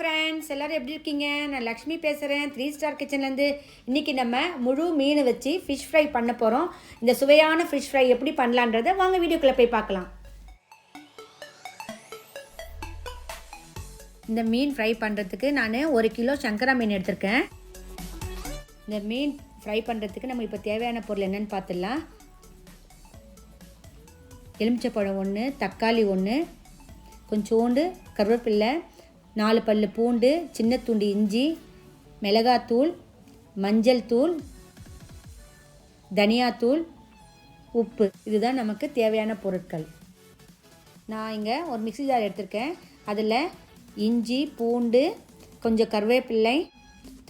Friends, எல்லோரும் எப்படி இருக்கீங்க? நான் லக்ஷ்மி பேசுகிறேன், 3 ஸ்டார் கிச்சன்லேருந்து. இன்றைக்கி நம்ம முழு மீன் வச்சு ஃபிஷ் ஃப்ரை பண்ண போகிறோம். இந்த சுவையான ஃபிஷ் ஃப்ரை எப்படி பண்ணலான்றதை வாங்க வீடியோக்குள்ளே போய் பார்க்கலாம். இந்த மீன் ஃப்ரை பண்ணுறதுக்கு நான் 1 கிலோ சங்கரா மீன் எடுத்திருக்கேன். இந்த மீன் ஃப்ரை பண்ணுறதுக்கு நம்ம இப்போ தேவையான பொருள் என்னென்னு பார்த்துடலாம். எலுமிச்சப்பழம் 1, தக்காளி 1, கொஞ்சோண்டு கருவேப்பில்லை, 4 பல்லு பூண்டு, சின்ன துண்டு இஞ்சி, மிளகாத்தூள், மஞ்சள் தூள், தனியாத்தூள், உப்பு. இதுதான் நமக்கு தேவையான பொருட்கள். நான் இங்கே ஒரு மிக்ஸி ஜார் எடுத்திருக்கேன். அதில் இஞ்சி, பூண்டு, கொஞ்சம் கருவேப்பிள்ளை,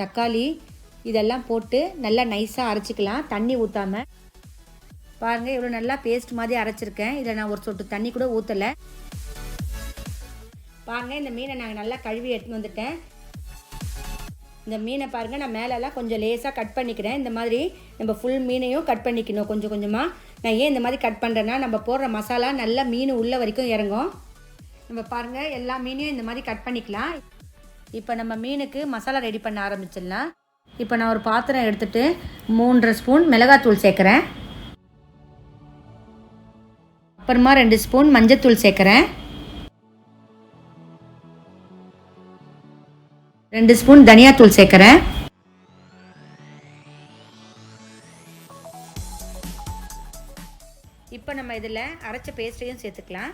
தக்காளி இதெல்லாம் போட்டு நல்லா நைஸாக அரைச்சிக்கலாம், தண்ணி ஊற்றாமல். பாருங்கள், இவ்வளோ நல்லா பேஸ்ட் மாதிரி அரைச்சிருக்கேன். இதில் நான் ஒரு சொட்டு தண்ணி கூட ஊற்றலை. பாருங்கள், இந்த மீனை நாங்கள் நல்லா கழுவி எடுத்துன்னு வந்துட்டேன். இந்த மீனை பாருங்கள், நான் மேலெல்லாம் கொஞ்சம் லேசாக கட் பண்ணிக்கிறேன். இந்த மாதிரி நம்ம ஃபுல் மீனையும் கட் பண்ணிக்கணும் கொஞ்சம் கொஞ்சமாக. நான் ஏன் இந்த மாதிரி கட் பண்ணுறேன்னா, நம்ம போடுற மசாலா நல்லா மீன் உள்ள வரைக்கும் இறங்கும். நம்ம பாருங்கள், எல்லா மீனையும் இந்த மாதிரி கட் பண்ணிக்கலாம். இப்போ நம்ம மீனுக்கு மசாலா ரெடி பண்ண ஆரம்பிச்சிடலாம். இப்போ நான் ஒரு பாத்திரம் எடுத்துகிட்டு 3 ஸ்பூன் மிளகாத்தூள் சேர்க்குறேன். அப்புறமா 2 ஸ்பூன் மஞ்சத்தூள் சேர்க்குறேன். 2 ஸ்பூன் தனியாத்தூள் சேர்க்குறேன். இப்போ நம்ம இதில் அரைச்ச பேஸ்ட்டையும் சேர்த்துக்கலாம்.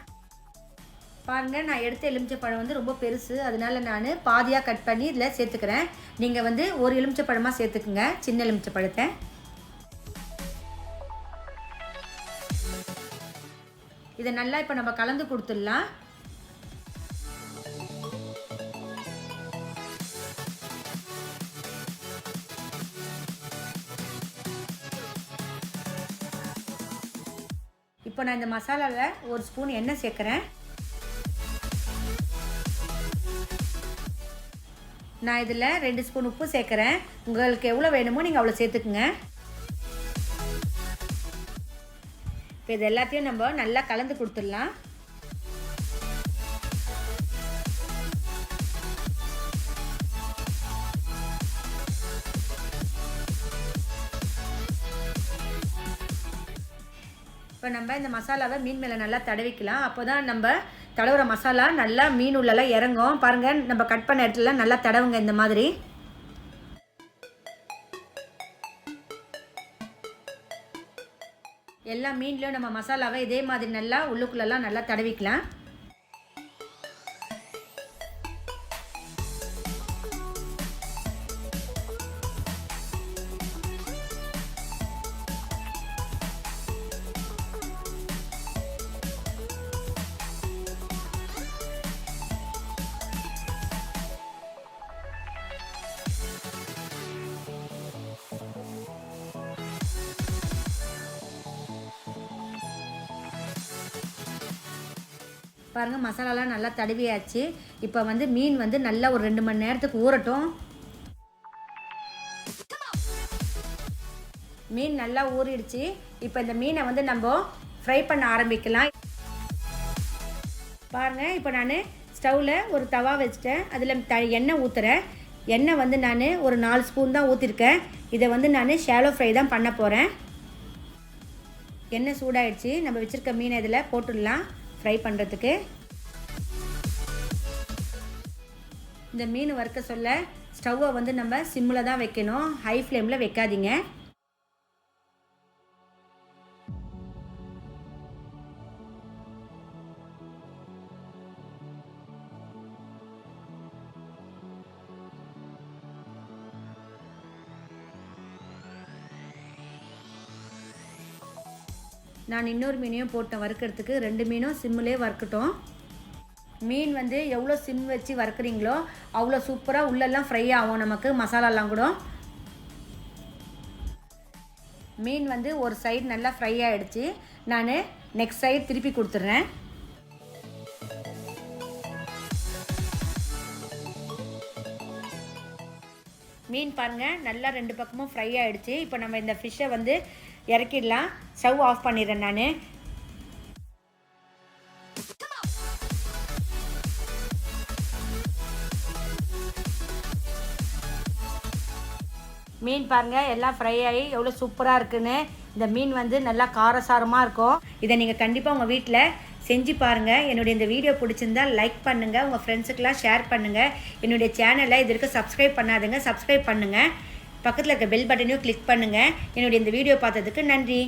பாருங்கள், நான் எடுத்த எலுமிச்சப்பழம் வந்து ரொம்ப பெருசு, அதனால நான் பாதியாக கட் பண்ணி இதில் சேர்த்துக்கிறேன். நீங்கள் வந்து ஒரு எலுமிச்சப்பழமாக சேர்த்துக்குங்க, சின்ன எலுமிச்சப்பழத்தை. இதை நல்லா இப்போ நம்ம கலந்து கொடுத்துடலாம். இப்போ நான் இந்த மசாலாவில் 1 ஸ்பூன் எண்ணெய் சேர்க்குறேன். நான் இதில் 2 ஸ்பூன் உப்பு சேர்க்குறேன். உங்களுக்கு எவ்வளோ வேணுமோ நீங்கள் அவ்வளோ சேர்த்துக்குங்க. இப்போ இது எல்லாத்தையும் நம்ம நல்லா கலந்து கொடுத்துடலாம். இப்போ நம்ம இந்த மசாலாவை மீன் மேலே நல்லா தடவிக்கலாம். அப்போ தான் நம்ம தடவுற மசாலா நல்லா மீன் உள்ளெல்லாம் இறங்கும். பாருங்கள், நம்ம கட் பண்ண இடத்துல நல்லா தடவுங்க இந்த மாதிரி. எல்லா மீன்லையும் நம்ம மசாலாவை இதே மாதிரி நல்லா உள்ளுக்குள்ளெல்லாம் நல்லா தடவிக்கலாம். பாருங்கள், மசாலாலாம் நல்லா தடவியாச்சு. இப்போ வந்து மீன் வந்து நல்லா ஒரு 2 மணி நேரத்துக்கு ஊறட்டும். மீன் நல்லா ஊறிடுச்சு. இப்போ இந்த மீனை வந்து நம்ம ஃப்ரை பண்ண ஆரம்பிக்கலாம். பாருங்கள், இப்போ நான் ஸ்டவ்வில் ஒரு தவா வச்சுட்டேன். அதில் எண்ணெய் ஊற்றுறேன். எண்ணெய் வந்து நான் ஒரு 4 ஸ்பூன் தான் ஊற்றிருக்கேன். இதை வந்து நான் ஷாலோ ஃப்ரை தான் பண்ண போகிறேன். எண்ணெய் சூடாயிடுச்சு. நம்ம வச்சுருக்க மீனை இதில் போட்டுடலாம் ஃப்ரை பண்ணுறதுக்கு. இந்த மீன் வறுக்க சொல்ல ஸ்டவ்வை வந்து நம்ம சிம்மில் தான் வைக்கணும், ஹை ஃப்ளேமில் வைக்காதீங்க. நான் இன்னொரு மீனையும் போட்டேன் வறுக்கிறதுக்கு. 2 மீனும் சிம்மிலே வறுக்கட்டும். மீன் வந்து எவ்வளோ சிம் வச்சு வறுக்குறீங்களோ அவ்வளோ சூப்பராக உள்ளெல்லாம் ஃப்ரை ஆகும் நமக்கு மசாலாலாம் கூட. மீன் வந்து ஒரு சைடு நல்லா ஃப்ரை ஆகிடுச்சு. நான் நெக்ஸ்ட் சைடு திருப்பி கொடுத்துட்றேன். மீன் பாருங்கள், நல்லா 2 பக்கமும் ஃப்ரை ஆகிடுச்சு. இப்போ நம்ம இந்த ஃபிஷ்ஷை வந்து இறக்கிடலாம். ஸ்டவ் ஆஃப் பண்ணிடுறேன் நான். மீன் பாருங்கள் எல்லாம் ஃப்ரை ஆகி எவ்வளோ சூப்பராக இருக்குன்னு. இந்த மீன் வந்து நல்லா காரசாரமாக இருக்கும். இதை நீங்கள் கண்டிப்பாக உங்கள் வீட்டில் செஞ்சு பாருங்கள். என்னுடைய இந்த வீடியோ பிடிச்சிருந்தால் லைக் பண்ணுங்கள், உங்கள் ஃப்ரெண்ட்ஸுக்கெலாம் ஷேர் பண்ணுங்கள். என்னுடைய சேனலை இது வரைக்கும் சப்ஸ்கிரைப் பண்ணாதுங்க, சப்ஸ்கிரைப் பண்ணுங்கள். பக்கத்தில் இருக்க பெல் பட்டனையும் கிளிக் பண்ணுங்கள். என்னுடைய இந்த வீடியோ பார்த்ததுக்கு நன்றி.